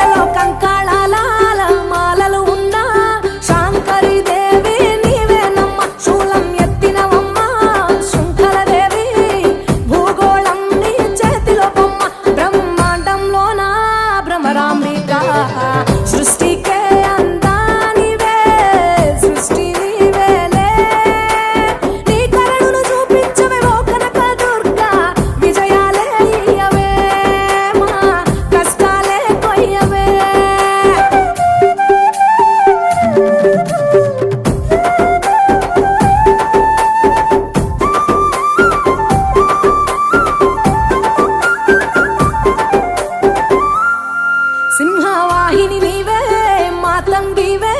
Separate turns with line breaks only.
మెడలో కంకాళాల మాలలు ఉన్న శాంకరి దేవి నీవేనమ్మ శూలం ఎత్తినవమ్మ శృంఖలదేవి భూగోళం నీ చేతిలో బొమ్మ బ్రహ్మాండంలోన భ్రమరాంబిక సృష్టికే అందానివే సృష్టి నీవేలే నీ కరుణను చూపించవే ఓ కనక దుర్గా విజయాలే ఇయ్యవే మా కష్టాలే కొయ్యవే సింహవాహిని నీవే మాతంగివే